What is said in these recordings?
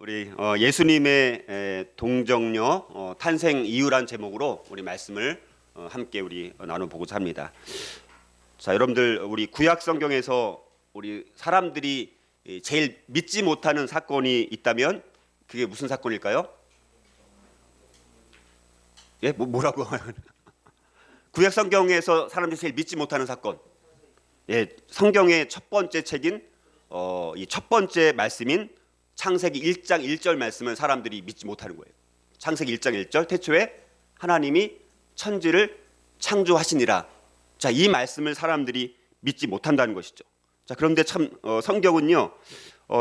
우리 예수님의 동정녀 탄생 이유란 제목으로 우리 말씀을 함께 우리 나눠보고자 합니다. 자, 여러분들 우리 구약 성경에서 우리 사람들이 제일 믿지 못하는 사건이 있다면 그게 무슨 사건일까요? 예, 뭐라고? 구약 성경에서 사람들이 제일 믿지 못하는 사건. 예, 성경의 첫 번째 책인 이 첫 번째 말씀인 창세기 1장 1절 말씀은 사람들이 믿지 못하는 거예요. 창세기 1장 1절 태초에 하나님이 천지를 창조하시니라. 자, 이 말씀을 사람들이 믿지 못한다는 것이죠. 자, 그런데 참 성경은요,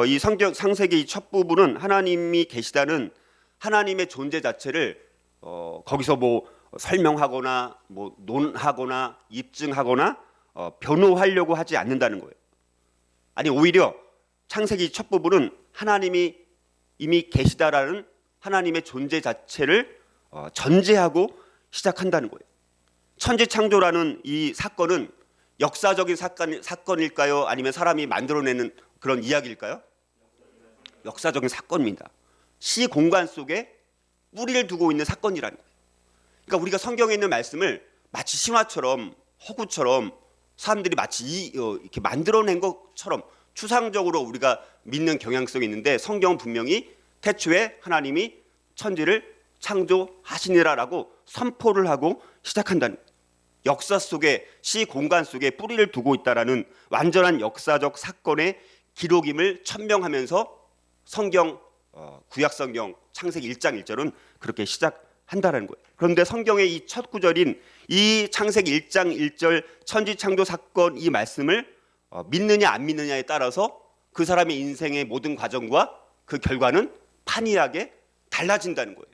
이 성경 창세기 첫 부분은 하나님이 계시다는 하나님의 존재 자체를 거기서 뭐 설명하거나 뭐 논하거나 입증하거나 변호하려고 하지 않는다는 거예요. 아니, 오히려 창세기 첫 부분은 하나님이 이미 계시다라는 하나님의 존재 자체를 전제하고 시작한다는 거예요. 천지 창조라는 이 사건은 역사적인 사건일까요? 아니면 사람이 만들어내는 그런 이야기일까요? 역사적인 사건입니다. 시 공간 속에 뿌리를 두고 있는 사건이라는 거예요. 그러니까 우리가 성경에 있는 말씀을 마치 신화처럼 허구처럼 사람들이 마치 이렇게 만들어낸 것처럼 추상적으로 우리가 믿는 경향성이 있는데, 성경은 분명히 태초에 하나님이 천지를 창조하시니라라고 선포를 하고 시작한다는 거예요. 역사 속에 시 공간 속에 뿌리를 두고 있다라는 완전한 역사적 사건의 기록임을 천명하면서 성경 구약 성경 창세기 1장 1절은 그렇게 시작한다라는 거예요. 그런데 성경의 이 첫 구절인 이 창세기 1장 1절 천지 창조 사건 이 말씀을 믿느냐 안 믿느냐에 따라서 그 사람의 인생의 모든 과정과 그 결과는 판이하게 달라진다는 거예요.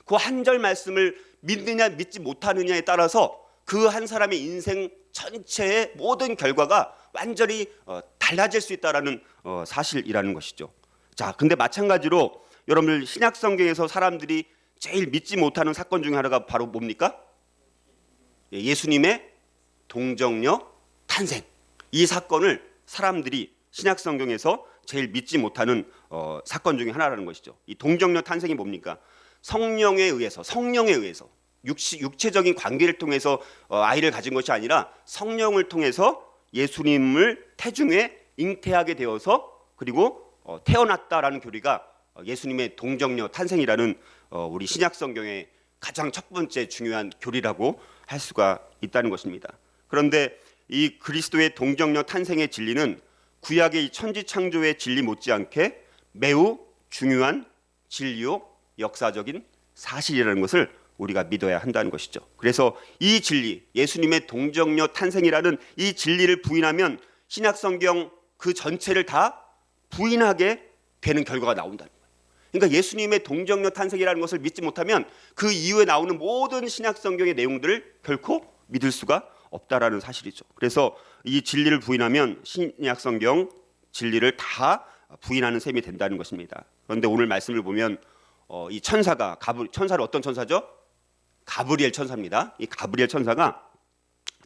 그 한 절 말씀을 믿느냐 믿지 못하느냐에 따라서 그 한 사람의 인생 전체의 모든 결과가 완전히 달라질 수 있다라는 사실이라는 것이죠. 자, 근데 마찬가지로 여러분들 신약 성경에서 사람들이 제일 믿지 못하는 사건 중에 하나가 바로 뭡니까? 예수님의 동정녀 탄생. 이 사건을 사람들이 신약 성경에서 제일 믿지 못하는 사건 중에 하나라는 것이죠. 이 동정녀 탄생이 뭡니까? 성령에 의해서 육체적인 관계를 통해서 아이를 가진 것이 아니라 성령을 통해서 예수님을 태중에 잉태하게 되어서 그리고 태어났다라는 교리가 예수님의 동정녀 탄생이라는 우리 신약 성경의 가장 첫 번째 중요한 교리라고 할 수가 있다는 것입니다. 그런데 이 그리스도의 동정녀 탄생의 진리는 구약의 이 천지 창조의 진리 못지않게 매우 중요한 진리요 역사적인 사실이라는 것을 우리가 믿어야 한다는 것이죠. 그래서 이 진리, 예수님의 동정녀 탄생이라는 이 진리를 부인하면 신약 성경 그 전체를 다 부인하게 되는 결과가 나온다는 거예요. 그러니까 예수님의 동정녀 탄생이라는 것을 믿지 못하면 그 이후에 나오는 모든 신약 성경의 내용들을 결코 믿을 수가 없다라는 사실이죠. 그래서 이 진리를 부인하면 신약 성경 진리를 다 부인하는 셈이 된다는 것입니다. 그런데 오늘 말씀을 보면 이 천사가 천사는 어떤 천사죠? 가브리엘 천사입니다. 이 가브리엘 천사가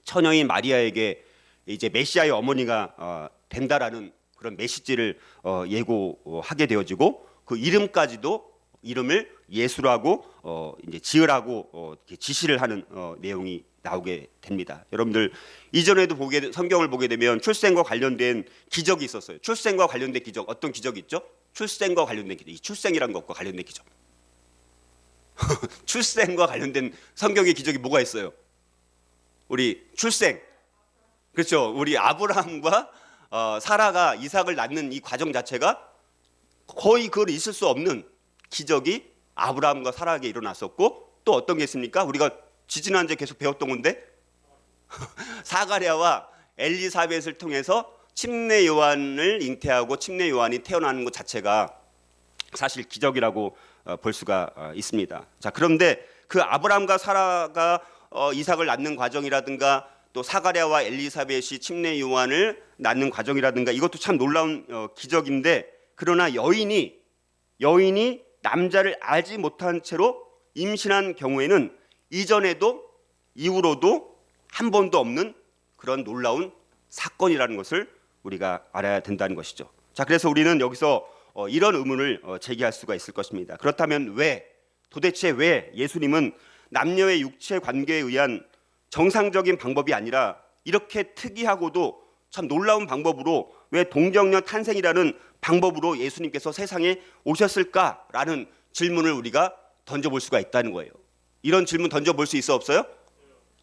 처녀인 마리아에게 이제 메시아의 어머니가 된다라는 그런 메시지를 예고하게 되어지고 그 이름을 예수라고 이제 지으라고 지시를 하는 내용이 나오게 됩니다. 여러분들 이전에도 성경을 보게 되면 출생과 관련된 기적이 있었어요. 출생과 관련된 기적, 어떤 기적이 있죠? 출생과 관련된 기적, 이 출생이란 것과 관련된 기적. 출생과 관련된 성경의 기적이 뭐가 있어요? 우리 출생, 그렇죠? 우리 아브라함과 사라가 이삭을 낳는 이 과정 자체가 거의 그걸 있을 수 없는 기적이 아브라함과 사라에게 일어났었고, 또 어떤 게 있습니까? 우리가 지지난주에 계속 배웠던 건데 사가랴와 엘리사벳을 통해서 침례 요한을 잉태하고 침례 요한이 태어나는 것 자체가 사실 기적이라고 볼 수가 있습니다. 자, 그런데 그 아브라함과 사라가 이삭을 낳는 과정이라든가 또 사가랴와 엘리사벳이 침례 요한을 낳는 과정이라든가 이것도 참 놀라운 기적인데, 그러나 여인이 남자를 알지 못한 채로 임신한 경우에는 이전에도 이후로도 한 번도 없는 그런 놀라운 사건이라는 것을 우리가 알아야 된다는 것이죠. 자, 그래서 우리는 여기서 이런 의문을 제기할 수가 있을 것입니다. 그렇다면 도대체 왜 예수님은 남녀의 육체 관계에 의한 정상적인 방법이 아니라 이렇게 특이하고도 참 놀라운 방법으로 왜 동정녀 탄생이라는 방법으로 예수님께서 세상에 오셨을까라는 질문을 우리가 던져볼 수가 있다는 거예요. 이런 질문 던져볼 수 있어 없어요?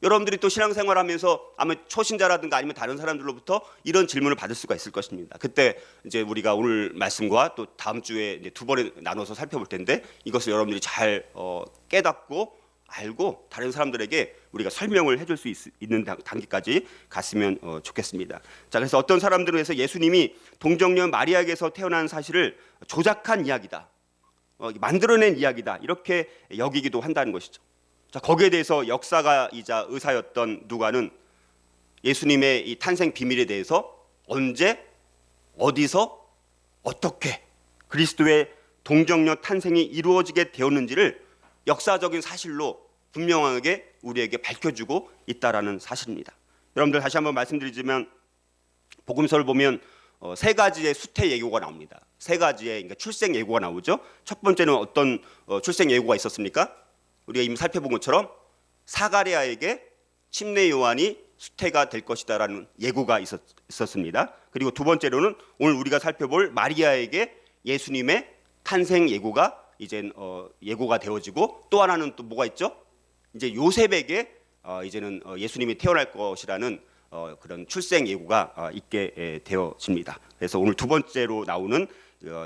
여러분들이 또 신앙생활하면서 아마 초신자라든가 아니면 다른 사람들로부터 이런 질문을 받을 수가 있을 것입니다. 그때 이제 우리가 오늘 말씀과 또 다음 주에 이제 두 번에 나눠서 살펴볼 텐데 이것을 여러분들이 잘 깨닫고 알고 다른 사람들에게 우리가 설명을 해줄 수 있는 단계까지 갔으면 좋겠습니다. 자, 그래서 어떤 사람들은 해서 예수님이 동정녀 마리아에게서 태어난 사실을 조작한 이야기다, 만들어낸 이야기다 이렇게 여기기도 한다는 것이죠. 자, 거기에 대해서 역사가이자 의사였던 누가는 예수님의 이 탄생 비밀에 대해서 언제, 어디서, 어떻게 그리스도의 동정녀 탄생이 이루어지게 되었는지를 역사적인 사실로 분명하게 우리에게 밝혀주고 있다라는 사실입니다. 여러분들 다시 한번 말씀드리지만 복음서를 보면 세 가지의 수태 예고가 나옵니다. 세 가지의 그러니까 출생 예고가 나오죠. 첫 번째는 어떤 출생 예고가 있었습니까? 우리가 이미 살펴본 것처럼 사가랴에게 침례 요한이 수태가 될 것이다라는 예고가 있었습니다. 그리고 두 번째로는 오늘 우리가 살펴볼 마리아에게 예수님의 탄생 예고가 이제 예고가 되어지고 또 하나는 또 뭐가 있죠? 이제 요셉에게 이제는 예수님이 태어날 것이라는 그런 출생 예고가 있게 되어집니다. 그래서 오늘 두 번째로 나오는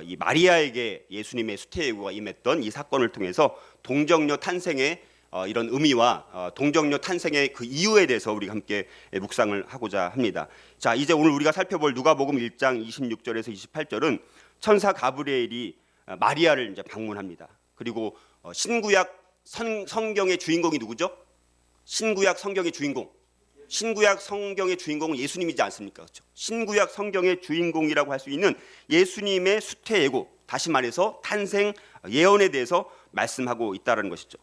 이 마리아에게 예수님의 수태 예고가 임했던 이 사건을 통해서 동정녀 탄생의 이런 의미와 동정녀 탄생의 그 이유에 대해서 우리가 함께 묵상을 하고자 합니다. 자, 이제 오늘 우리가 살펴볼 누가복음 1장 26절에서 28절은 천사 가브리엘이 마리아를 이제 방문합니다. 그리고 신구약 성경의 주인공이 누구죠? 신구약 성경의 주인공. 신구약 성경의 주인공은 예수님이지 않습니까? 그렇죠? 신구약 성경의 주인공이라고 할 수 있는 예수님의 수태 예고, 다시 말해서 탄생 예언에 대해서 말씀하고 있다는 것이죠.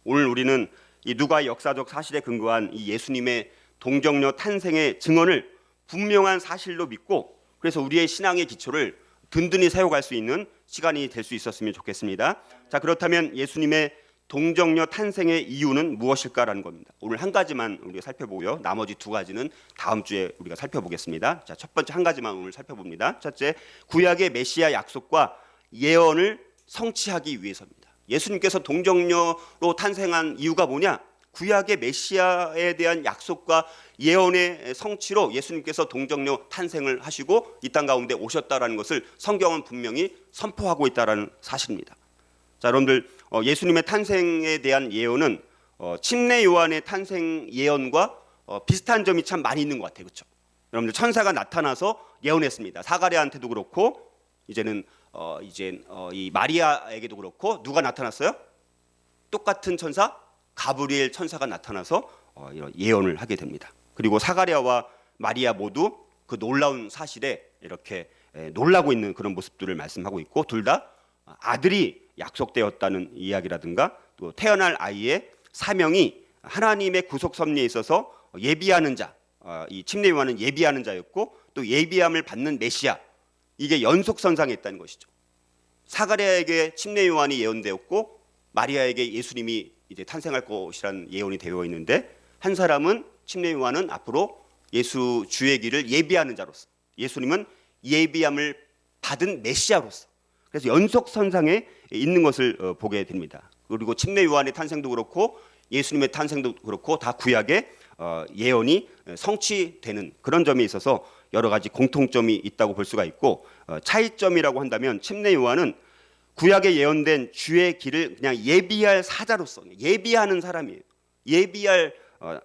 오늘 우리는 이 누가의 역사적 사실에 근거한 이 예수님의 동정녀 탄생의 증언을 분명한 사실로 믿고 그래서 우리의 신앙의 기초를 든든히 세워갈 수 있는 시간이 될 수 있었으면 좋겠습니다. 자, 그렇다면 예수님의 동정녀 탄생의 이유는 무엇일까라는 겁니다. 오늘 한 가지만 우리가 살펴보고요. 나머지 두 가지는 다음 주에 우리가 살펴보겠습니다. 자, 첫 번째 한 가지만 오늘 살펴봅니다. 첫째, 구약의 메시아 약속과 예언을 성취하기 위해서입니다. 예수님께서 동정녀로 탄생한 이유가 뭐냐? 구약의 메시아에 대한 약속과 예언의 성취로 예수님께서 동정녀 탄생을 하시고 이 땅 가운데 오셨다라는 것을 성경은 분명히 선포하고 있다라는 사실입니다. 자, 여러분들 예수님의 탄생에 대한 예언은 침례 요한의 탄생 예언과 비슷한 점이 참 많이 있는 것 같아요. 그렇죠? 여러분들 천사가 나타나서 예언했습니다. 사가랴한테도 그렇고 이제는 이 마리아에게도 그렇고 누가 나타났어요? 똑같은 천사 가브리엘 천사가 나타나서 예언을 하게 됩니다. 그리고 사가랴와 마리아 모두 그 놀라운 사실에 이렇게 놀라고 있는 그런 모습들을 말씀하고 있고 둘 다 아들이 약속되었다는 이야기라든가 또 태어날 아이의 사명이 하나님의 구속 섭리에 있어서 예비하는 자, 이 침례 요한은 예비하는 자였고 또 예비함을 받는 메시아, 이게 연속선상에 있다는 것이죠. 사가랴에게 침례 요한이 예언되었고 마리아에게 예수님이 이제 탄생할 것이라는 예언이 되어 있는데 한 사람은 침례 요한은 앞으로 예수 주의 길을 예비하는 자로서, 예수님은 예비함을 받은 메시아로서, 그래서 연속선상에 있는 것을 보게 됩니다. 그리고 침례 요한의 탄생도 그렇고 예수님의 탄생도 그렇고 다 구약의 예언이 성취되는 그런 점에 있어서 여러 가지 공통점이 있다고 볼 수가 있고 차이점이라고 한다면 침례 요한은 구약에 예언된 주의 길을 그냥 예비할 사자로서, 예비하는 사람이에요. 예비할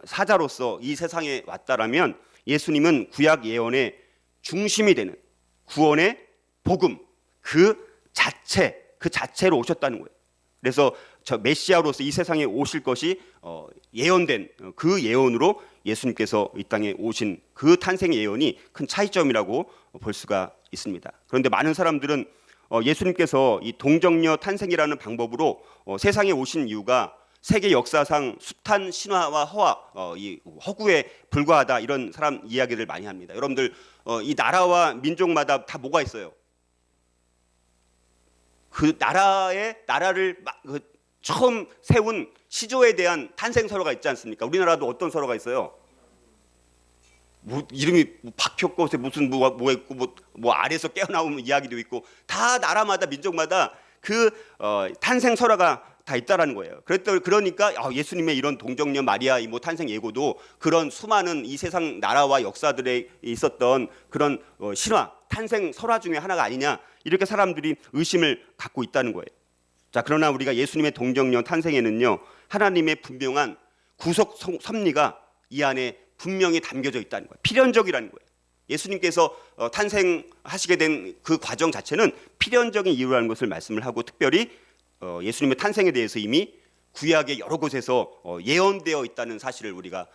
사자로서 이 세상에 왔다라면 예수님은 구약 예언의 중심이 되는 구원의 복음 그 자체로 오셨다는 거예요. 그래서 저 메시아로서 이 세상에 오실 것이 예언된 그 예언으로 예수님께서 이 땅에 오신 그 탄생 예언이 큰 차이점이라고 볼 수가 있습니다. 그런데 많은 사람들은 예수님께서 이 동정녀 탄생이라는 방법으로 세상에 오신 이유가 세계 역사상 숱한 신화와 이 허구에 불과하다, 이런 사람 이야기를 많이 합니다. 여러분들 이 나라와 민족마다 다 뭐가 있어요? 그 나라를 처음 세운 시조에 대한 탄생 설화가 있지 않습니까? 우리나라도 어떤 설화가 있어요? 뭐 이름이 박혁꽃에 무슨 뭐 있고 뭐 아래에서 깨어나오는 이야기도 있고, 다 나라마다 민족마다 그 탄생 설화가 다 있다라는 거예요. 그러니까 예수님의 이런 동정녀 마리아 이모 탄생 예고도 그런 수많은 이 세상 나라와 역사들에 있었던 그런 신화, 탄생 설화 중에 하나가 아니냐, 이렇게 사람들이 의심을 갖고 있다는 거예요. 자, 그러나 우리가 예수님의 동정녀 탄생에는요, 하나님의 분명한 구속 섭리가 이 안에 분명히 담겨져 있다는 거예요. 필연적이라는 거예요. 예수님께서 탄생하시게 된 그 과정 자체는 필연적인 이유라는 것을 말씀을 하고, 특별히 예수님의 탄생에 대해서 이미 구약의 여러 곳에서 예언되어 있다는 사실을 우리가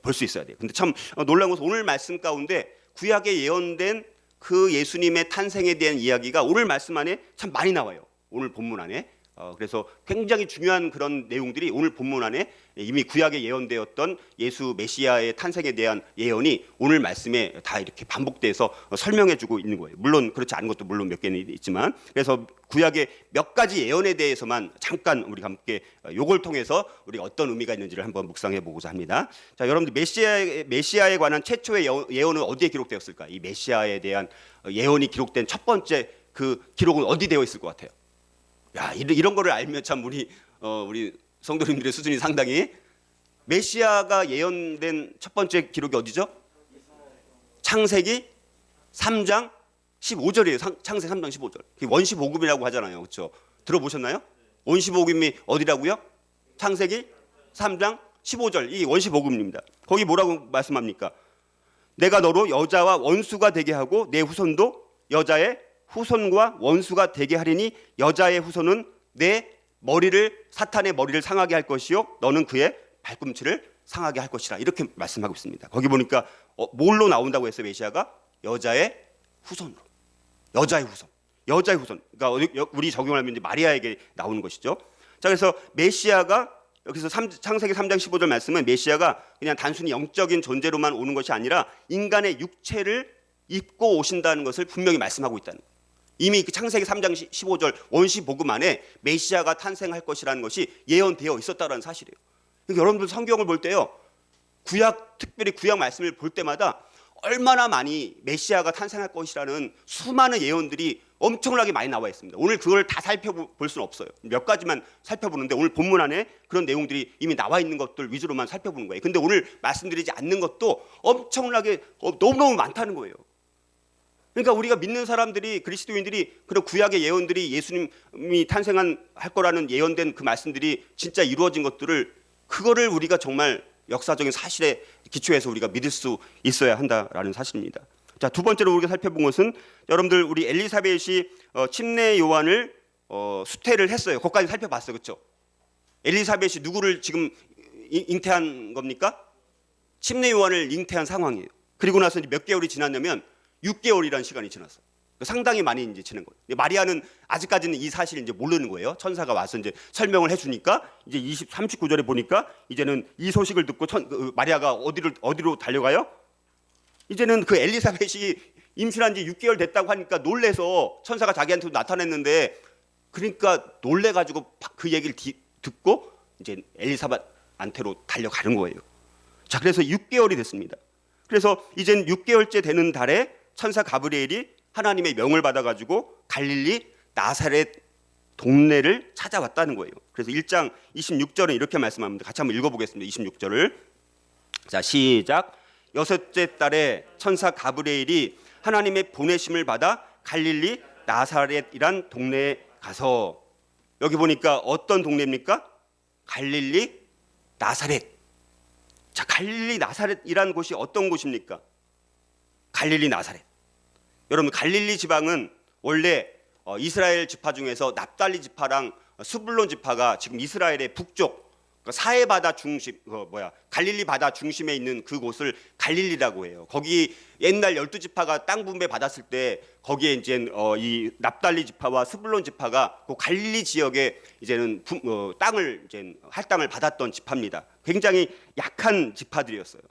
볼 수 있어야 돼요. 근데 참 놀라운 것은 오늘 말씀 가운데 구약에 예언된 그 예수님의 탄생에 대한 이야기가 오늘 말씀 안에 참 많이 나와요. 오늘 본문 안에. 그래서 굉장히 중요한 그런 내용들이 오늘 본문 안에 이미 구약에 예언되었던 예수 메시아의 탄생에 대한 예언이 오늘 말씀에 다 이렇게 반복돼서 설명해주고 있는 거예요. 물론 그렇지 않은 것도 물론 몇 개는 있지만, 그래서 구약의 몇 가지 예언에 대해서만 잠깐 우리가 함께 요걸 통해서 우리가 어떤 의미가 있는지를 한번 묵상해 보고자 합니다. 자, 여러분들 메시아에 관한 최초의 예언은 어디에 기록되었을까? 이 메시아에 대한 예언이 기록된 첫 번째 그 기록은 어디 되어 있을 것 같아요? 야, 이런 거를 알면 참 우리 성도님들의 수준이 상당히. 메시아가 예언된 첫 번째 기록이 어디죠? 창세기 3장 15절이에요. 창세기 3장 15절. 원시복음이라고 하잖아요. 그렇죠? 들어보셨나요? 원시복음이 어디라고요? 창세기 3장 15절. 이 원시복음입니다. 거기 뭐라고 말씀합니까? 내가 너로 여자와 원수가 되게 하고 내 후손도 여자의 후손과 원수가 되게 하리니 여자의 후손은 내 머리를, 사탄의 머리를 상하게 할 것이요 너는 그의 발꿈치를 상하게 할 것이라, 이렇게 말씀하고 있습니다. 거기 보니까 뭘로 나온다고 했어요? 메시아가 여자의 후손으로. 여자의 후손. 그러니까 우리 적용하면 이제 마리아에게 나오는 것이죠. 자, 그래서 메시아가 여기서 창세기 3장 15절 말씀은 메시아가 그냥 단순히 영적인 존재로만 오는 것이 아니라 인간의 육체를 입고 오신다는 것을 분명히 말씀하고 있다는 거예요. 이미 그 창세기 3장 15절 원시복음 안에 메시아가 탄생할 것이라는 것이 예언되어 있었다는 사실이에요. 그러니까 여러분들 성경을 볼 때요, 특별히 구약 말씀을 볼 때마다 얼마나 많이 메시아가 탄생할 것이라는 수많은 예언들이 엄청나게 많이 나와 있습니다. 오늘 그걸 다 살펴볼 수는 없어요. 몇 가지만 살펴보는데 오늘 본문 안에 그런 내용들이 이미 나와 있는 것들 위주로만 살펴보는 거예요. 근데 오늘 말씀드리지 않는 것도 엄청나게 너무너무 많다는 거예요. 그러니까 우리가 믿는 사람들이, 그리스도인들이 그런 구약의 예언들이 예수님이 할 거라는 예언된 그 말씀들이 진짜 이루어진 것들을, 그거를 우리가 정말 역사적인 사실에 기초해서 우리가 믿을 수 있어야 한다라는 사실입니다. 자, 두 번째로 우리가 살펴본 것은, 여러분들 우리 엘리사벳이 침례 요한을 수태를 했어요. 거기까지 살펴봤어요. 그렇죠? 엘리사벳이 누구를 지금 잉태한 겁니까? 침례 요한을 잉태한 상황이에요. 그리고 나서 이제 몇 개월이 지났냐면 6개월이라는 시간이 지났어요. 상당히 많이 이제 지난 거예요. 마리아는 아직까지는 이 사실을 이제 모르는 거예요. 천사가 와서 이제 설명을 해주니까 이제 39절에 보니까 이제는 이 소식을 듣고 마리아가 어디로 달려가요? 이제는 그 엘리사벳이 임신한 지 6개월 됐다고 하니까 놀래서 천사가 자기한테 나타냈는데, 그러니까 놀래가지고 그 얘기를 듣고 이제 엘리사벳한테로 달려가는 거예요. 자, 그래서 6개월이 됐습니다. 그래서 이젠 6개월째 되는 달에 천사 가브리엘이 하나님의 명을 받아가지고 갈릴리 나사렛 동네를 찾아왔다는 거예요. 그래서 1장 26절은 이렇게 말씀합니다. 같이 한번 읽어보겠습니다. 26절을. 자, 시작. 여섯째 달에 천사 가브리엘이 하나님의 보내심을 받아 갈릴리 나사렛이란 동네에 가서, 여기 보니까 어떤 동네입니까? 갈릴리 나사렛. 자, 갈릴리 나사렛이란 곳이 어떤 곳입니까? 갈릴리 나사렛. 여러분, 갈릴리 지방은 원래 이스라엘 지파 중에서 납달리 지파랑 스불론 지파가 지금 이스라엘의 북쪽 사해 바다 중심, 갈릴리 바다 중심에 있는 그곳을 갈릴리라고 해요. 거기 옛날 12지파가 땅 분배 받았을 때 거기에 이제 이 납달리 지파와 스불론 지파가 그 갈릴리 지역에 이제는 땅을 이제 할당을 받았던 지파입니다. 굉장히 약한 지파들이었어요.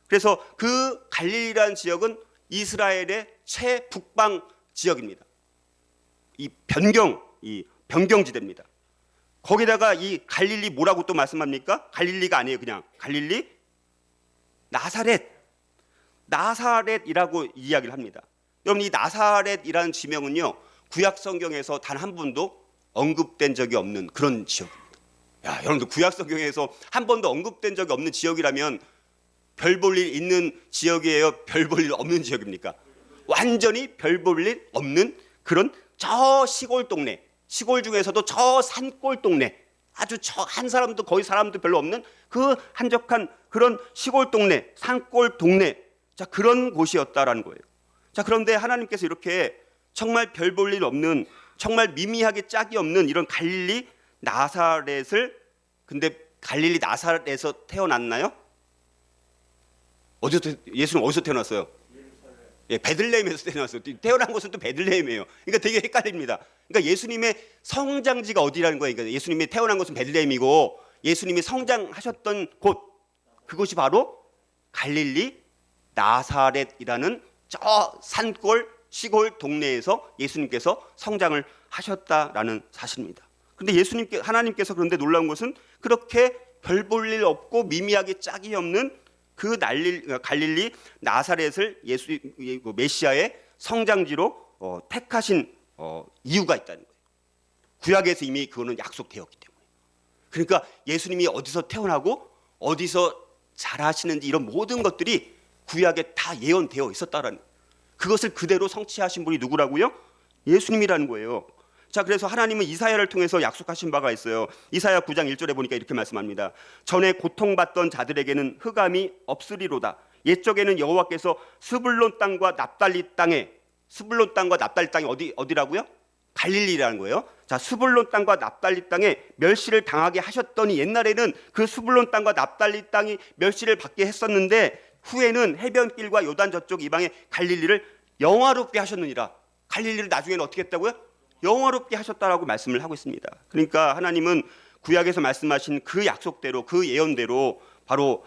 그래서 그 갈릴리라는 지역은 이스라엘의 최북방 지역입니다. 이 변경 이 변경지대입니다. 거기다가 이 갈릴리 뭐라고 또 말씀합니까? 갈릴리가 아니에요. 그냥 갈릴리 나사렛이라고 이야기를 합니다. 여러분, 이 나사렛이라는 지명은요, 구약 성경에서 단 한 번도 언급된 적이 없는 그런 지역입니다. 야, 여러분들, 구약 성경에서 한 번도 언급된 적이 없는 지역이라면 별 볼 일 있는 지역이에요? 별 볼 일 없는 지역입니까? 완전히 별 볼 일 없는 그런 저 시골 동네, 시골 중에서도 저 산골 동네, 아주 저 한 사람도 거의 사람도 별로 없는 그 한적한 그런 시골 동네, 산골 동네, 자, 그런 곳이었다라는 거예요. 자, 그런데 하나님께서 이렇게 정말 별 볼 일 없는, 정말 미미하게 짝이 없는 이런 갈릴리 나사렛을, 근데 갈릴리 나사렛에서 태어났나요? 예수는 어디서 태어났어요? 예, 베들레헴에서 태어났어요. 태어난 곳은 또 베들레헴이에요. 그러니까 되게 헷갈립니다. 그러니까 예수님의 성장지가 어디라는 거예요? 그러니까 예수님이 태어난 곳은 베들레헴이고 예수님이 성장하셨던 곳, 그곳이 바로 갈릴리 나사렛이라는 저 산골 시골 동네에서 예수님께서 성장을 하셨다라는 사실입니다. 그런데 하나님께서 그런데 놀라운 것은 그렇게 별 볼 일 없고 미미하게 짝이 없는 그 갈릴리 나사렛을 메시아의 성장지로 택하신 이유가 있다는 거예요. 구약에서 이미 그거는 약속되었기 때문에. 그러니까 예수님이 어디서 태어나고 어디서 자라시는지 이런 모든 것들이 구약에 다 예언되어 있었다라는, 그것을 그대로 성취하신 분이 누구라고요? 예수님이라는 거예요. 자, 그래서 하나님은 이사야를 통해서 약속하신 바가 있어요. 이사야 9장 1절에 보니까 이렇게 말씀합니다. 전에 고통받던 자들에게는 흑암이 없으리로다. 옛적에는 여호와께서 스불론 땅과 납달리 땅에, 스불론 땅과 납달리 땅이 어디라고요? 갈릴리라는 거예요. 자, 스불론 땅과 납달리 땅에 멸시를 당하게 하셨더니, 옛날에는 그 스불론 땅과 납달리 땅이 멸시를 받게 했었는데 후에는 해변길과 요단 저쪽 이방의 갈릴리를 영화롭게 하셨느니라. 갈릴리를 나중에는 어떻게 했다고요? 영화롭게 하셨다라고 말씀을 하고 있습니다. 그러니까 하나님은 구약에서 말씀하신 그 약속대로, 그 예언대로 바로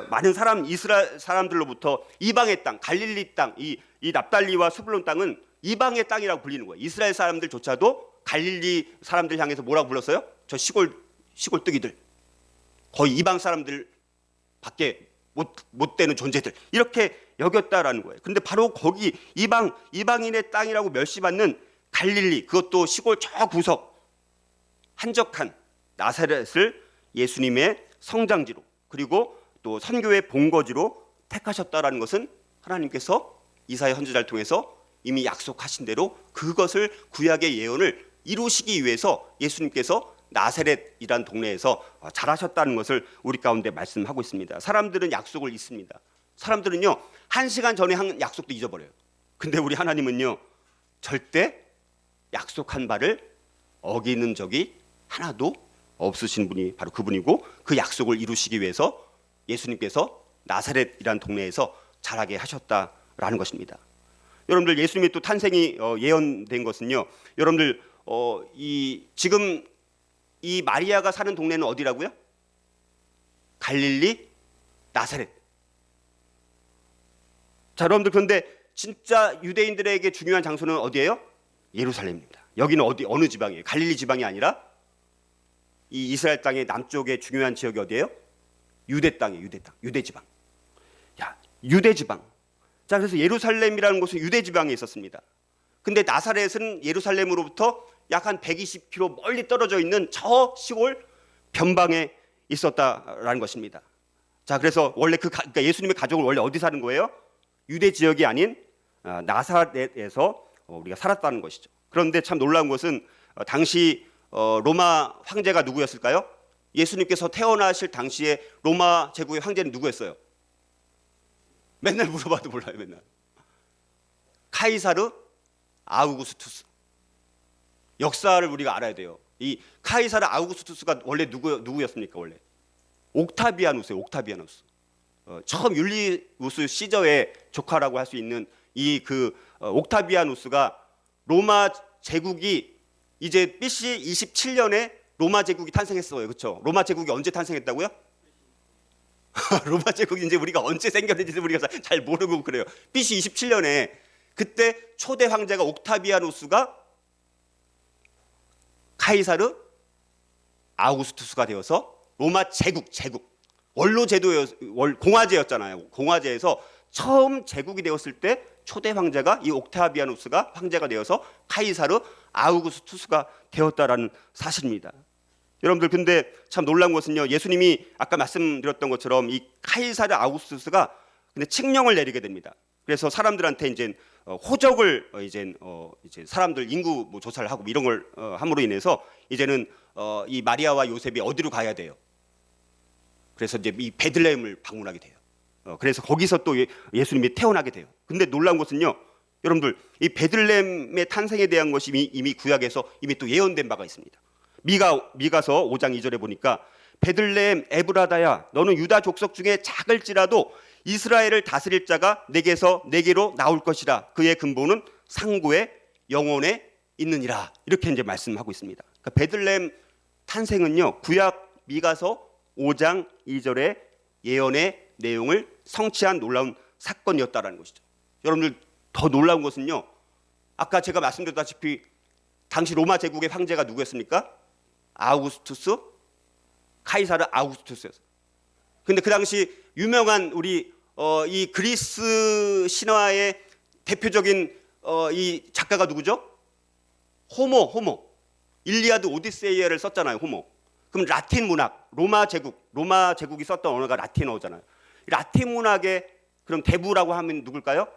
많은 이스라엘 사람들로부터 이방의 땅, 갈릴리 땅, 이 납달리와 스불론 땅은 이방의 땅이라고 불리는 거예요. 이스라엘 사람들조차도 갈릴리 사람들 향해서 뭐라고 불렀어요? 저 시골뜨기들, 거의 이방 사람들밖에 못 되는 존재들, 이렇게 여겼다라는 거예요. 근데 바로 거기 이방인의 땅이라고 멸시받는 갈릴리, 그것도 시골 저 구석 한적한 나사렛을 예수님의 성장지로, 그리고 또 선교의 본거지로 택하셨다라는 것은 하나님께서 이사야 선지자를 통해서 이미 약속하신 대로 그것을 구약의 예언을 이루시기 위해서 예수님께서 나사렛이란 동네에서 자라셨다는 것을 우리 가운데 말씀하고 있습니다. 사람들은 약속을 잊습니다. 사람들은요, 1시간 전에 한 약속도 잊어버려요. 근데 우리 하나님은요, 절대 약속한 바를 어기는 적이 하나도 없으신 분이 바로 그분이고, 그 약속을 이루시기 위해서 예수님께서 나사렛이란 동네에서 자라게 하셨다라는 것입니다. 여러분들, 예수님의 또 탄생이 예언된 것은요, 여러분들 지금 이 마리아가 사는 동네는 어디라고요? 갈릴리 나사렛. 자, 여러분들, 그런데 진짜 유대인들에게 중요한 장소는 어디예요? 예루살렘입니다. 여기는 어느 지방이에요? 갈릴리 지방이 아니라 이 이스라엘 땅의 남쪽의 중요한 지역이 어디예요? 유대 땅이에요. 유대 지방. 야, 유대 지방. 자, 그래서 예루살렘이라는 곳은 유대 지방에 있었습니다. 근데 나사렛은 예루살렘으로부터 약 한 120km 멀리 떨어져 있는 저 시골 변방에 있었다라는 것입니다. 자, 그래서 원래 그러니까 예수님의 가족은 원래 어디 사는 거예요? 유대 지역이 아닌 나사렛에서 우리가 살았다는 것이죠. 그런데 참 놀라운 것은 당시 로마 황제가 누구였을까요? 예수님께서 태어나실 당시에 로마 제국의 황제는 누구였어요? 맨날 물어봐도 몰라요. 맨날 카이사르 아우구스투스. 역사를 우리가 알아야 돼요. 이 카이사르 아우구스투스가 원래 누구였습니까? 원래 옥타비아누스예요. 옥타비아누스. 처음 율리우스 시저의 조카라고 할 수 있는 이 옥타비아누스가 로마 제국이 이제 BC 27년에 로마 제국이 탄생했어요. 그렇죠? 로마 제국이 언제 탄생했다고요? 로마 제국이 이제 우리가 언제 생겼는지 우리가 잘 모르고 그래요. BC 27년에 그때 초대 황제가 옥타비아누스가 카이사르 아우구스투스가 되어서 로마 제국 원로 공화제였잖아요. 공화제에서 처음 제국이 되었을 때 초대 황제가 이 옥타비아누스가 황제가 되어서 카이사르 아우구스투스가 되었다라는 사실입니다. 여러분들 근데 참 놀라운 것은요, 예수님이 아까 말씀드렸던 것처럼 이 카이사르 아우구스투스가 근데 칙령을 내리게 됩니다. 그래서 사람들한테 이제 호적을 이제 사람들 인구 뭐 조사를 하고 이런 걸 함으로 인해서 이제는 이 마리아와 요셉이 어디로 가야 돼요. 그래서 이제 이 베들레헴을 방문하게 돼요. 그래서 거기서 또 예수님이 태어나게 돼요. 근데 놀라운 것은요, 여러분들 이 베들레헴의 탄생에 대한 것이 이미 구약에서 이미 또 예언된 바가 있습니다. 미가서 5장 2절에 보니까 베들레헴 에브라다야 너는 유다 족속 중에 작을지라도 이스라엘을 다스릴 자가 내게로 나올 것이라. 그의 근본은 상고의 영혼에 있느니라. 이렇게 이제 말씀하고 있습니다. 그러니까 베들레헴 탄생은요, 구약 미가서 5장 2절의 예언의 내용을 성취한 놀라운 사건이었다라는 것이죠. 여러분들 더 놀라운 것은요, 아까 제가 말씀드렸다시피 당시 로마 제국의 황제가 누구였습니까? 아우구스투스, 카이사르 아우구스투스였어요. 근데 그 당시 유명한 우리 이 그리스 신화의 대표적인 이 작가가 누구죠? 호모. 일리아드 오디세이아를 썼잖아요. 호모. 그럼 라틴 문학, 로마 제국이 썼던 언어가 라틴어잖아요. 라틴 문학의 그럼 대부라고 하면 누굴까요?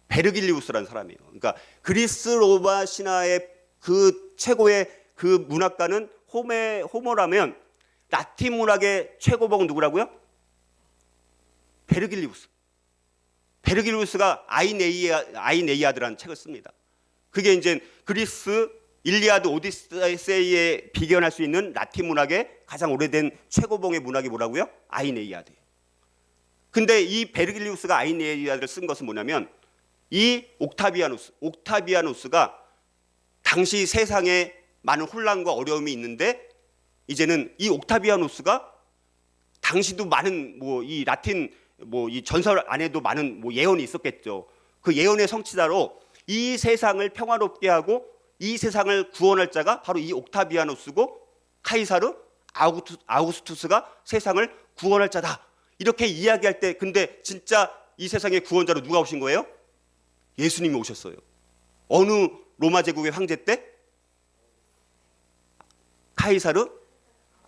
베르길리우스라는 사람이에요. 그러니까 그리스 로마 신화의 그 최고의 그 문학가는 호모라면 라틴 문학의 최고봉은 누구라고요? 베르길리우스가 아이네이아드라는 책을 씁니다. 그게 이제 그리스 일리아드 오디세이에 비견할 수 있는 라틴 문학의 가장 오래된 최고봉의 문학이 뭐라고요? 아이네이아드예요. 근데 이 베르길리우스가 아이네이아드를 쓴 것은 뭐냐면 이 옥타비아누스가 당시 세상에 많은 혼란과 어려움이 있는데 이제는 이 옥타비아누스가 당시도 많은 이 라틴 이 전설 안에도 많은 예언이 있었겠죠. 그 예언의 성취자로 이 세상을 평화롭게 하고 이 세상을 구원할 자가 바로 이 옥타비아누스고 카이사르 아우구스투스가 세상을 구원할 자다. 이렇게 이야기할 때 근데 진짜 이 세상의 구원자로 누가 오신 거예요? 예수님이 오셨어요. 어느 로마 제국의 황제 때? 카이사르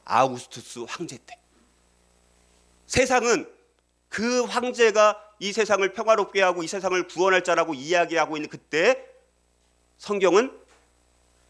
아우구스투스 황제 때. 세상은 그 황제가 이 세상을 평화롭게 하고 이 세상을 구원할 자라고 이야기하고 있는 그때 성경은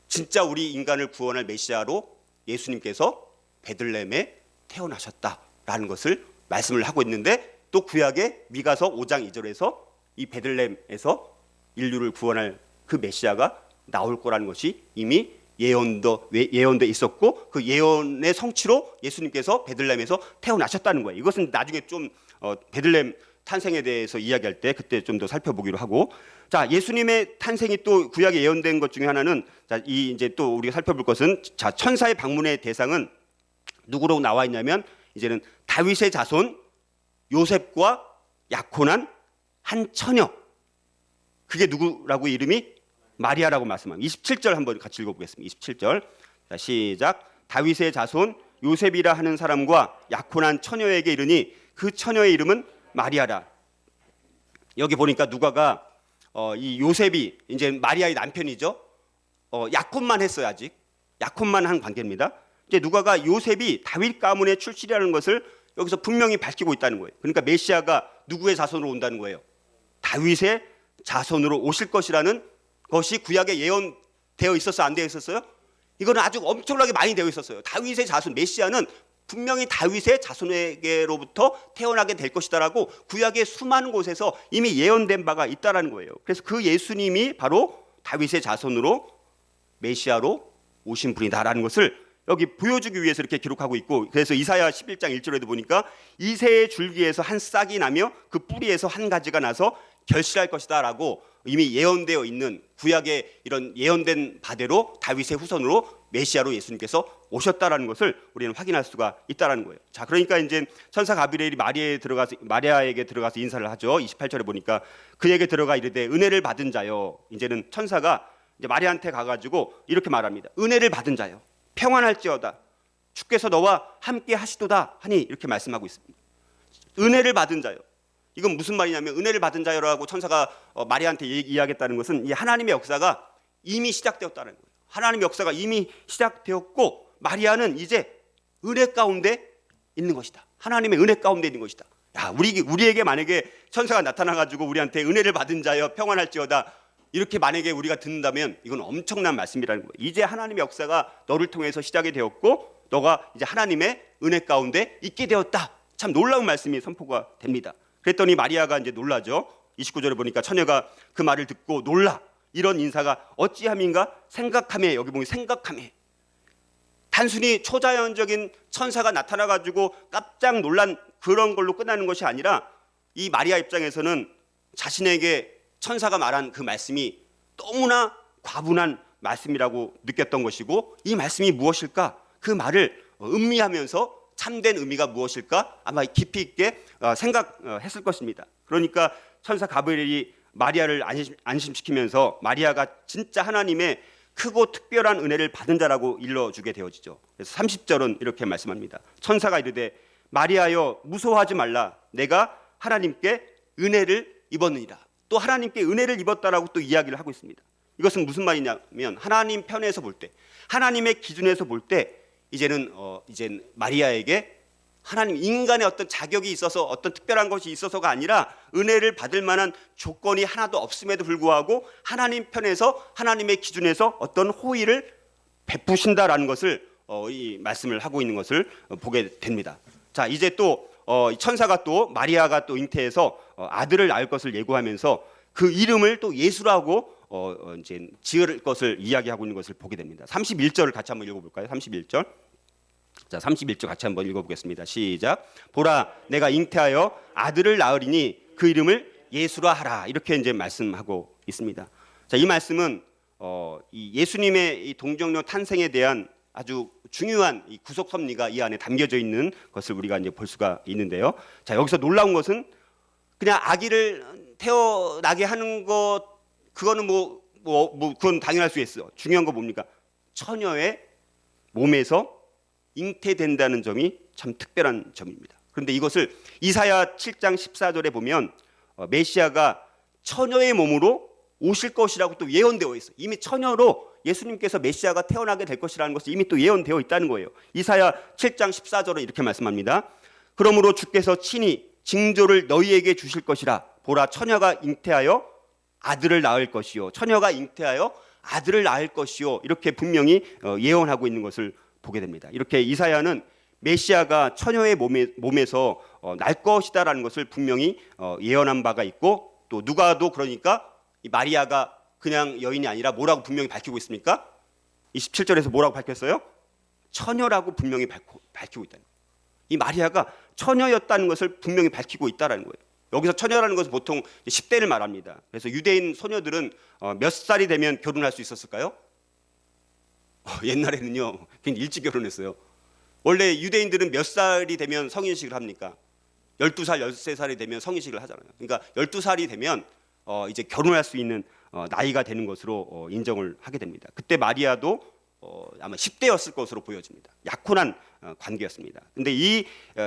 진짜 우리 인간을 구원할 메시아로 예수님께서 베들레헴에 태어나셨다라는 것을 말씀을 하고 있는데 또 구약의 미가서 5장 2절에서 이 베들레헴에서 인류를 구원할 그 메시아가 나올 거라는 것이 이미 예언돼 있었고 그 예언의 성취로 예수님께서 베들레헴에서 태어나셨다는 거예요. 이것은 나중에 좀 베들레헴 탄생에 대해서 이야기할 때 그때 좀 더 살펴보기로 하고, 자 예수님의 탄생이 또 구약에 예언된 것 중에 하나는 이제 또 우리가 살펴볼 것은 천사의 방문의 대상은 누구로 나와 있냐면 이제는 다윗의 자손 요셉과 약혼한 한 처녀, 그게 누구라고 이름이 마리아라고 말씀합니다. 27절 한번 같이 읽어보겠습니다. 27절 자, 시작. 다윗의 자손 요셉이라 하는 사람과 약혼한 처녀에게 이르니 그 처녀의 이름은 마리아라. 여기 보니까 누가가 이 요셉이 이제 마리아의 남편이죠. 약혼만 했어요. 아직 약혼만 한 관계입니다. 이제 누가가 요셉이 다윗 가문의 출신이라는 것을 여기서 분명히 밝히고 있다는 거예요. 그러니까 메시아가 누구의 자손으로 온다는 거예요? 다윗의 자손으로 오실 것이라는 것이 구약에 예언되어 있었어요? 안 되어 있었어요? 이거는 아주 엄청나게 많이 되어 있었어요. 다윗의 자손, 메시아는 분명히 다윗의 자손에게로부터 태어나게 될 것이다라고 구약의 수많은 곳에서 이미 예언된 바가 있다라는 거예요. 그래서 그 예수님이 바로 다윗의 자손으로 메시아로 오신 분이다라는 것을 여기 보여주기 위해서 이렇게 기록하고 있고, 그래서 이사야 11장 1절에도 보니까 이새의 줄기에서 한 싹이 나며 그 뿌리에서 한 가지가 나서 결실할 것이다라고 이미 예언되어 있는 구약의 이런 예언된 바대로 다윗의 후손으로 메시아로 예수님께서 오셨다라는 것을 우리는 확인할 수가 있다라는 거예요. 자, 그러니까 이제 천사 가브리엘이 마리아에게 들어가서 인사를 하죠. 28절에 보니까 그에게 들어가 이르되 은혜를 받은 자여. 이제는 천사가 이제 마리아한테 가가지고 이렇게 말합니다. 은혜를 받은 자여 평안할지어다 주께서 너와 함께 하시도다 하니 이렇게 말씀하고 있습니다. 은혜를 받은 자여. 이건 무슨 말이냐면 은혜를 받은 자여라고 천사가 마리아한테 이야기했다는 것은 이 하나님의 역사가 이미 시작되었다는 거예요. 하나님의 역사가 이미 시작되었고 마리아는 이제 은혜 가운데 있는 것이다. 하나님의 은혜 가운데 있는 것이다. 야, 우리에게 만약에 천사가 나타나가지고 우리한테 은혜를 받은 자여 평안할지어다 이렇게 만약에 우리가 듣는다면 이건 엄청난 말씀이라는 거예요. 이제 하나님의 역사가 너를 통해서 시작이 되었고 너가 이제 하나님의 은혜 가운데 있게 되었다. 참 놀라운 말씀이 선포가 됩니다. 그랬더니 마리아가 이제 놀라죠. 29절에 보니까 처녀가 그 말을 듣고 놀라. 이런 인사가 어찌함인가 생각하매. 여기 보면 생각하매. 단순히 초자연적인 천사가 나타나가지고 깜짝 놀란 그런 걸로 끝나는 것이 아니라 이 마리아 입장에서는 자신에게 천사가 말한 그 말씀이 너무나 과분한 말씀이라고 느꼈던 것이고 이 말씀이 무엇일까? 그 말을 음미하면서 참된 의미가 무엇일까? 아마 깊이 있게 생각했을 것입니다. 그러니까 천사 가브리엘이 마리아를 안심시키면서 마리아가 진짜 하나님의 크고 특별한 은혜를 받은 자라고 일러주게 되어지죠. 그래서 30절은 이렇게 말씀합니다. 천사가 이르되 마리아여 무서워하지 말라. 내가 하나님께 은혜를 입었느니라. 또 하나님께 은혜를 입었다라고 또 이야기를 하고 있습니다. 이것은 무슨 말이냐면 하나님 편에서 볼 때, 하나님의 기준에서 볼 때 이제는 마리아에게 하나님 인간의 어떤 자격이 있어서 어떤 특별한 것이 있어서가 아니라 은혜를 받을 만한 조건이 하나도 없음에도 불구하고 하나님 편에서 하나님의 기준에서 어떤 호의를 베푸신다라는 것을 이 말씀을 하고 있는 것을 보게 됩니다. 자, 이제 또 천사가 또 마리아가 또 잉태해서 아들을 낳을 것을 예고하면서 그 이름을 또 예수라고 이제 지을 것을 이야기하고 있는 것을 보게 됩니다. 31절을 같이 한번 읽어볼까요? 31절. 자, 31절 같이 한번 읽어보겠습니다. 시작. 보라, 내가 잉태하여 아들을 낳으리니 그 이름을 예수라 하라. 이렇게 이제 말씀하고 있습니다. 자, 이 말씀은 이 예수님의 이 동정녀 탄생에 대한 아주 중요한 이 구속 섭리가 이 안에 담겨져 있는 것을 우리가 이제 볼 수가 있는데요. 자, 여기서 놀라운 것은 그냥 아기를 태어나게 하는 것 그거는 그건 당연할 수 있어. 중요한 거 뭡니까? 처녀의 몸에서 잉태된다는 점이 참 특별한 점입니다. 그런데 이것을 이사야 7장 14절에 보면 메시아가 처녀의 몸으로 오실 것이라고 또 예언되어 있어요. 이미 처녀로 예수님께서 메시아가 태어나게 될 것이라는 것이 이미 또 예언되어 있다는 거예요. 이사야 7장 14절은 이렇게 말씀합니다. 그러므로 주께서 친히 징조를 너희에게 주실 것이라. 보라, 처녀가 잉태하여 아들을 낳을 것이요. 처녀가 잉태하여 아들을 낳을 것이요. 이렇게 분명히 예언하고 있는 것을 보게 됩니다. 이렇게 이사야는 메시아가 처녀의 몸에서 날 것이다라는 것을 분명히 예언한 바가 있고 또 누가도 그러니까 이 마리아가 그냥 여인이 아니라 뭐라고 분명히 밝히고 있습니까? 27절에서 뭐라고 밝혔어요? 처녀라고 분명히 밝히고 있다는 거예요. 이 마리아가 처녀였다는 것을 분명히 밝히고 있다는 거예요. 여기서 처녀라는 것은 보통 10대를 말합니다. 그래서 유대인 소녀들은 몇 살이 되면 결혼할 수 있었을까요? 옛날에는요, 굉장히 일찍 결혼했어요. 원래 유대인들은 몇 살이 되면 성인식을 합니까? 12살, 13살이 되면 성인식을 하잖아요. 그러니까 12살이 되면 이제 결혼할 수 있는 나이가 되는 것으로 인정을 하게 됩니다. 그때 마리아도 아마 10대였을 것으로 보여집니다. 약혼한 관계였습니다. 근데 이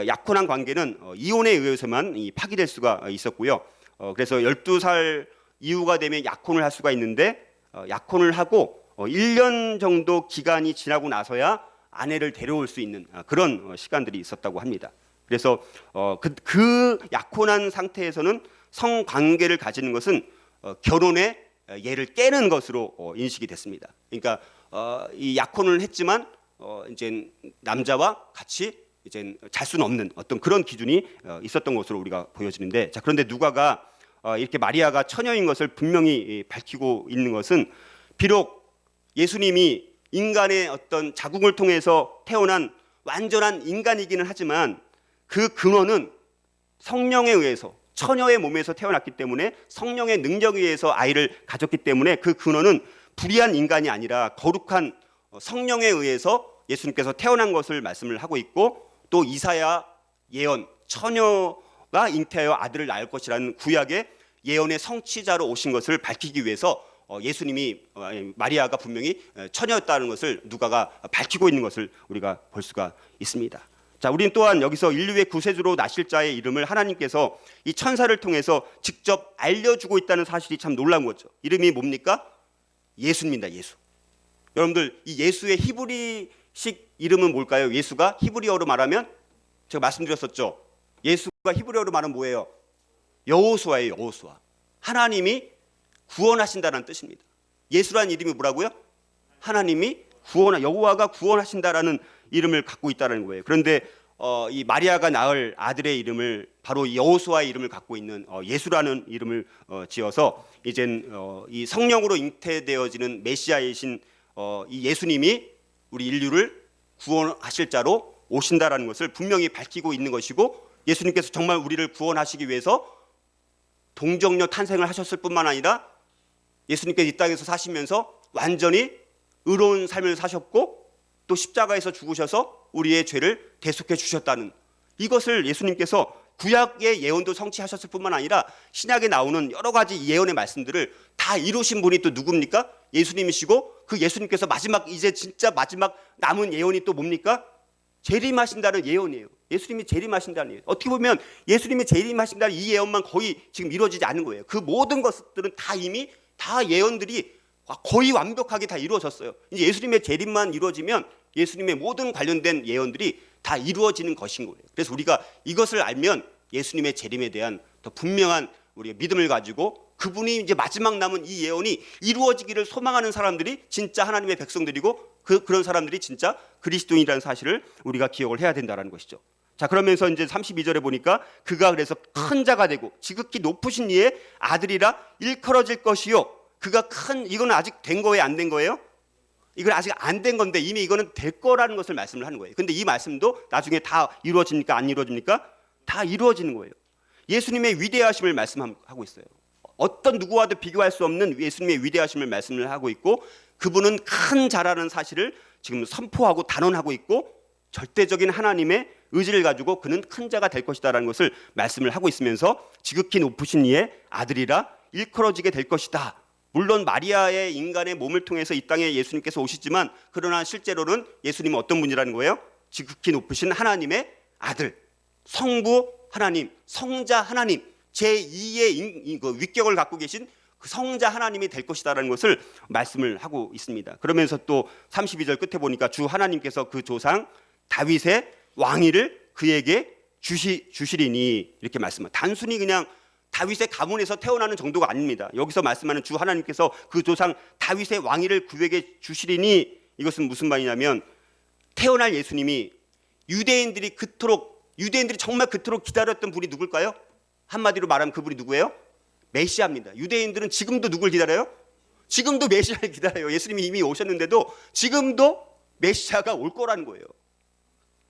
약혼한 관계는 이혼에 의해서만 파기될 수가 있었고요. 그래서 12살 이후가 되면 약혼을 할 수가 있는데 약혼을 하고 1년 정도 기간이 지나고 나서야 아내를 데려올 수 있는 그런 시간들이 있었다고 합니다. 그래서 그 약혼한 상태에서는 성관계를 가지는 것은 결혼의 예를 깨는 것으로 인식이 됐습니다. 그러니까 이 약혼을 했지만 이제 남자와 같이 이제 잘 수는 없는 어떤 그런 기준이 있었던 것으로 우리가 보여지는데, 자, 그런데 누가가 이렇게 마리아가 처녀인 것을 분명히 밝히고 있는 것은 비록 예수님이 인간의 어떤 자궁을 통해서 태어난 완전한 인간이기는 하지만 그 근원은 성령에 의해서 처녀의 몸에서 태어났기 때문에 성령의 능력에 의해서 아이를 가졌기 때문에 그 근원은 불의한 인간이 아니라 거룩한 성령에 의해서 예수님께서 태어난 것을 말씀을 하고 있고, 또 이사야 예언 처녀가 잉태하여 아들을 낳을 것이라는 구약의 예언의 성취자로 오신 것을 밝히기 위해서 예수님이 마리아가 분명히 처녀였다는 것을 누가가 밝히고 있는 것을 우리가 볼 수가 있습니다. 자, 우리는 또한 여기서 인류의 구세주로 나실 자의 이름을 하나님께서 이 천사를 통해서 직접 알려주고 있다는 사실이 참 놀라운 거죠. 이름이 뭡니까? 예수입니다. 예수. 여러분들, 이 예수의 히브리식 이름은 뭘까요? 예수가 히브리어로 말하면 제가 말씀드렸었죠. 예수가 히브리어로 말하면 뭐예요? 여호수아예요. 여호수아. 하나님이 구원하신다는 뜻입니다. 예수라는 이름이 뭐라고요? 하나님이 여호와가 구원하신다라는 이름을 갖고 있다는 거예요. 그런데 이 마리아가 낳을 아들의 이름을 바로 여호수아의 이름을 갖고 있는 예수라는 이름을 지어서 이젠 이 성령으로 잉태되어지는 메시아이신 이 예수님이 우리 인류를 구원하실 자로 오신다라는 것을 분명히 밝히고 있는 것이고, 예수님께서 정말 우리를 구원하시기 위해서 동정녀 탄생을 하셨을 뿐만 아니라 예수님께서 이 땅에서 사시면서 완전히 의로운 삶을 사셨고 또 십자가에서 죽으셔서 우리의 죄를 대속해 주셨다는 이것을 예수님께서 구약의 예언도 성취하셨을 뿐만 아니라 신약에 나오는 여러 가지 예언의 말씀들을 다 이루신 분이 또 누굽니까? 예수님이시고, 그 예수님께서 이제 진짜 마지막 남은 예언이 또 뭡니까? 재림하신다는 예언이에요. 예수님이 재림하신다는 예언. 어떻게 보면 예수님이 재림하신다는 이 예언만 거의 지금 이루어지지 않은 거예요. 그 모든 것들은 다 이미 다 예언들이 거의 완벽하게 다 이루어졌어요. 이제 예수님의 재림만 이루어지면 예수님의 모든 관련된 예언들이 다 이루어지는 것인 거예요. 그래서 우리가 이것을 알면 예수님의 재림에 대한 더 분명한 우리가 믿음을 가지고 그분이 이제 마지막 남은 이 예언이 이루어지기를 소망하는 사람들이 진짜 하나님의 백성들이고 그런 사람들이 진짜 그리스도인이라는 사실을 우리가 기억을 해야 된다는 것이죠. 자, 그러면서 이제 32절에 보니까 그가 그래서 큰 자가 되고 지극히 높으신 이의 아들이라 일컬어질 것이요. 그가 이거는 아직 된 거예요, 안 된 거예요? 이건 아직 안 된 건데 이미 이거는 될 거라는 것을 말씀을 하는 거예요. 근데 이 말씀도 나중에 다 이루어집니까? 안 이루어집니까? 다 이루어지는 거예요. 예수님의 위대하심을 말씀하고 있어요. 어떤 누구와도 비교할 수 없는 예수님의 위대하심을 말씀을 하고 있고, 그분은 큰 자라는 사실을 지금 선포하고 단언하고 있고, 절대적인 하나님의 의지를 가지고 그는 큰 자가 될 것이다라는 것을 말씀을 하고 있으면서 지극히 높으신 이의 아들이라 일컬어지게 될 것이다. 물론 마리아의 인간의 몸을 통해서 이 땅에 예수님께서 오시지만, 그러나 실제로는 예수님은 어떤 분이라는 거예요? 지극히 높으신 하나님의 아들, 성부 하나님, 성자 하나님, 제2의 그 위격을 갖고 계신 그 성자 하나님이 될 것이다라는 것을 말씀을 하고 있습니다. 그러면서 또 32절 끝에 보니까 주 하나님께서 그 조상 다윗의 왕위를 그에게 주시리니 이렇게 말씀합니다. 단순히 그냥 다윗의 가문에서 태어나는 정도가 아닙니다. 여기서 말씀하는 주 하나님께서 그 조상 다윗의 왕위를 그에게 주시리니, 이것은 무슨 말이냐면 태어날 예수님이 유대인들이 정말 그토록 기다렸던 분이 누굴까요? 한마디로 말하면 그분이 누구예요? 메시아입니다. 유대인들은 지금도 누굴 기다려요? 지금도 메시아를 기다려요. 예수님이 이미 오셨는데도 지금도 메시아가 올 거라는 거예요.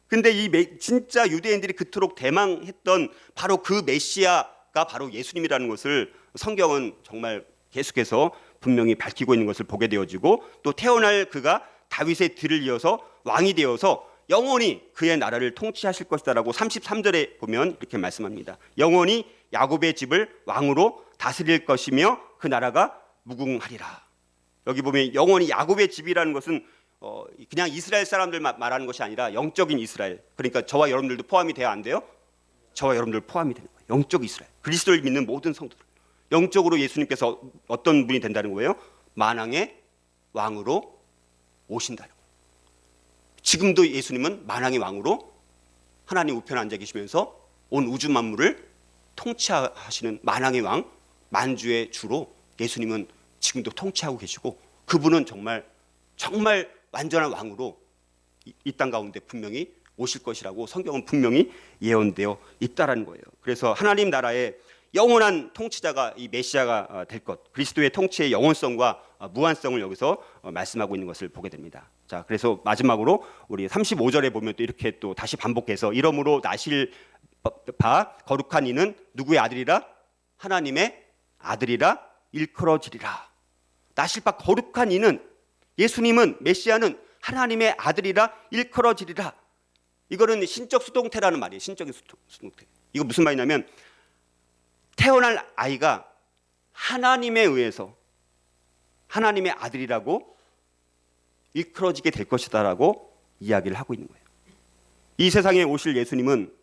근데 진짜 유대인들이 그토록 대망했던 바로 그 메시아가 바로 예수님이라는 것을 성경은 정말 계속해서 분명히 밝히고 있는 것을 보게 되어지고, 또 태어날 그가 다윗의 뒤를 이어서 왕이 되어서 영원히 그의 나라를 통치하실 것이다라고 33절에 보면 이렇게 말씀합니다. 영원히 야곱의 집을 왕으로 다스릴 것이며 그 나라가 무궁하리라. 여기 보면 영원히 야곱의 집이라는 것은 그냥 이스라엘 사람들 말하는 것이 아니라 영적인 이스라엘. 그러니까 저와 여러분들도 포함이 돼야 안 돼요? 저와 여러분들 포함이 되는 거예요. 영적 이스라엘. 그리스도를 믿는 모든 성도들. 영적으로 예수님께서 어떤 분이 된다는 거예요? 만왕의 왕으로 오신다는 거예요. 지금도 예수님은 만왕의 왕으로 하나님 우편에 앉아 계시면서 온 우주 만물을 통치하시는 만왕의 왕, 만주의 주로 예수님은 지금도 통치하고 계시고, 그분은 정말 완전한 왕으로 이 땅 가운데 분명히 오실 것이라고 성경은 분명히 예언되어 있다라는 거예요. 그래서 하나님 나라의 영원한 통치자가 이 메시아가 될 것, 그리스도의 통치의 영원성과 무한성을 여기서 말씀하고 있는 것을 보게 됩니다. 자, 그래서 마지막으로 우리 35절에 보면 또 이렇게 또 다시 반복해서 이러므로 나실 바 거룩한 이는 누구의 아들이라? 하나님의 아들이라 일컬어지리라. 나실 바 거룩한 이는, 예수님은, 메시아는 하나님의 아들이라 일컬어지리라. 이거는 신적 수동태라는 말이에요. 신적인 수동태. 이거 무슨 말이냐면 태어날 아이가 하나님에 의해서 하나님의 아들이라고 일컬어지게 될 것이다라고 이야기를 하고 있는 거예요. 이 세상에 오실 예수님은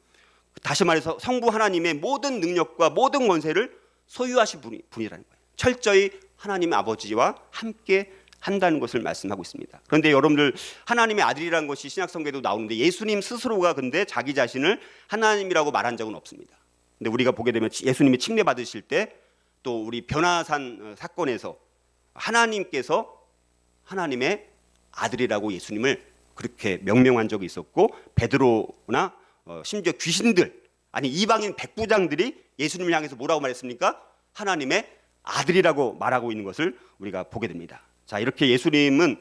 다시 말해서 성부 하나님의 모든 능력과 모든 권세를 소유하신 분이라는 거예요. 철저히 하나님의 아버지와 함께 한다는 것을 말씀하고 있습니다. 그런데 여러분들, 하나님의 아들이라는 것이 신약성경에도 나오는데 예수님 스스로가 근데 자기 자신을 하나님이라고 말한 적은 없습니다. 근데 우리가 보게 되면 예수님이 칭례받으실 때 또 우리 변화산 사건에서 하나님께서 하나님의 아들이라고 예수님을 그렇게 명명한 적이 있었고, 베드로나 심지어 귀신들, 아니 이방인 백부장들이 예수님을 향해서 뭐라고 말했습니까? 하나님의 아들이라고 말하고 있는 것을 우리가 보게 됩니다. 자, 이렇게 예수님은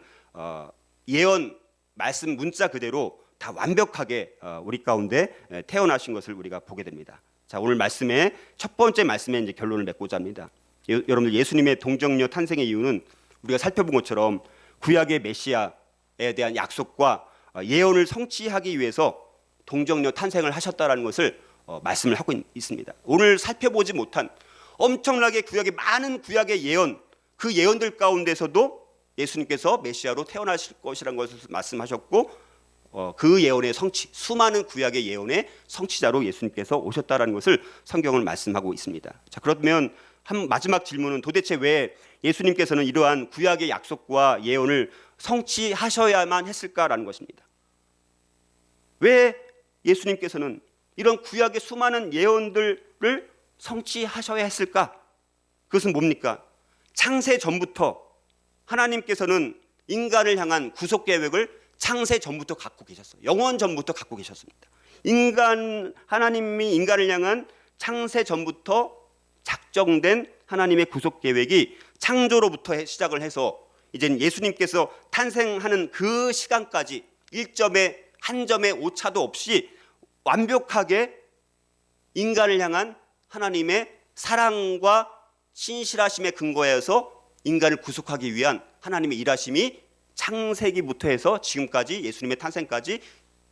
예언 말씀 문자 그대로 다 완벽하게 우리 가운데 태어나신 것을 우리가 보게 됩니다. 자, 오늘 말씀의 첫 번째 말씀에 이제 결론을 맺고자 합니다. 여러분들, 예수님의 동정녀 탄생의 이유는 우리가 살펴본 것처럼 구약의 메시아에 대한 약속과 예언을 성취하기 위해서 동정녀 탄생을 하셨다라는 것을 말씀을 하고 있습니다. 오늘 살펴보지 못한 엄청나게 구약의 많은 구약의 예언, 그 예언들 가운데서도 예수님께서 메시아로 태어나실 것이라는 것을 말씀하셨고, 그 예언의 성취, 수많은 구약의 예언의 성취자로 예수님께서 오셨다라는 것을 성경은 말씀하고 있습니다. 자, 그러면 한 마지막 질문은 도대체 왜 예수님께서는 이러한 구약의 약속과 예언을 성취하셔야만 했을까라는 것입니다. 왜 예수님께서는 이런 구약의 수많은 예언들을 성취하셔야 했을까? 그것은 뭡니까? 창세 전부터 하나님께서는 인간을 향한 구속 계획을 창세 전부터 갖고 계셨어요. 영원 전부터 갖고 계셨습니다. 하나님이 인간을 향한 창세 전부터 작정된 하나님의 구속 계획이 창조로부터 시작을 해서 이제 예수님께서 탄생하는 그 시간까지 1점에 한 점의 오차도 없이 완벽하게 인간을 향한 하나님의 사랑과 신실하심에 근거해서 인간을 구속하기 위한 하나님의 일하심이 창세기부터 해서 지금까지 예수님의 탄생까지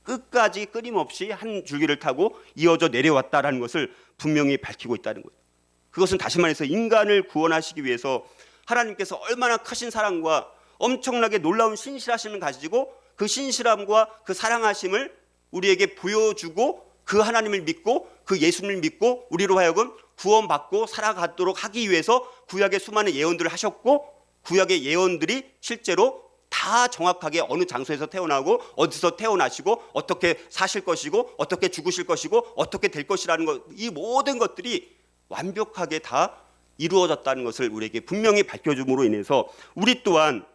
끝까지 끊임없이 한 줄기를 타고 이어져 내려왔다라는 것을 분명히 밝히고 있다는 거예요. 그것은 다시 말해서 인간을 구원하시기 위해서 하나님께서 얼마나 크신 사랑과 엄청나게 놀라운 신실하심을 가지고 그 신실함과 그 사랑하심을 우리에게 보여주고 그 하나님을 믿고 그 예수님을 믿고 우리로 하여금 구원받고 살아가도록 하기 위해서 구약의 수많은 예언들을 하셨고, 구약의 예언들이 실제로 다 정확하게 어느 장소에서 태어나고 어디서 태어나시고 어떻게 사실 것이고 어떻게 죽으실 것이고 어떻게 될 것이라는 것, 이 모든 것들이 완벽하게 다 이루어졌다는 것을 우리에게 분명히 밝혀줌으로 인해서 우리 또한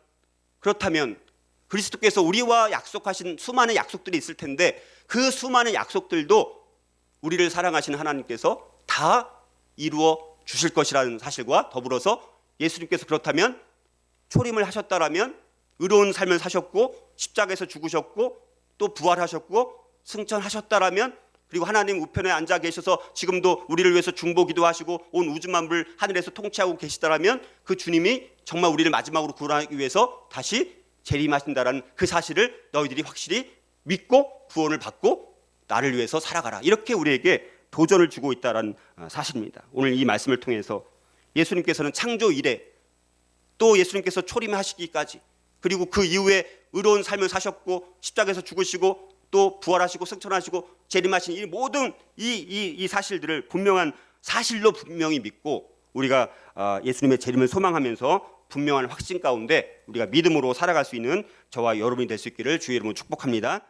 그렇다면 그리스도께서 우리와 약속하신 수많은 약속들이 있을 텐데 그 수많은 약속들도 우리를 사랑하시는 하나님께서 다 이루어 주실 것이라는 사실과 더불어서 예수님께서 그렇다면 초림을 하셨다라면 의로운 삶을 사셨고 십자가에서 죽으셨고 또 부활하셨고 승천하셨다라면, 그리고 하나님 우편에 앉아 계셔서 지금도 우리를 위해서 중보기도 하시고 온 우주 만물 하늘에서 통치하고 계시다라면 그 주님이 정말 우리를 마지막으로 구원하기 위해서 다시 재림하신다라는 그 사실을 너희들이 확실히 믿고 구원을 받고 나를 위해서 살아가라, 이렇게 우리에게 도전을 주고 있다는 사실입니다. 오늘 이 말씀을 통해서 예수님께서는 창조 이래 또 예수님께서 초림하시기까지 그리고 그 이후에 의로운 삶을 사셨고 십자가에서 죽으시고 또 부활하시고 승천하시고 재림하신 이 모든 이 사실들을 분명한 사실로 분명히 믿고 우리가 예수님의 재림을 소망하면서 분명한 확신 가운데 우리가 믿음으로 살아갈 수 있는 저와 여러분이 될 수 있기를 주의 이름으로 축복합니다.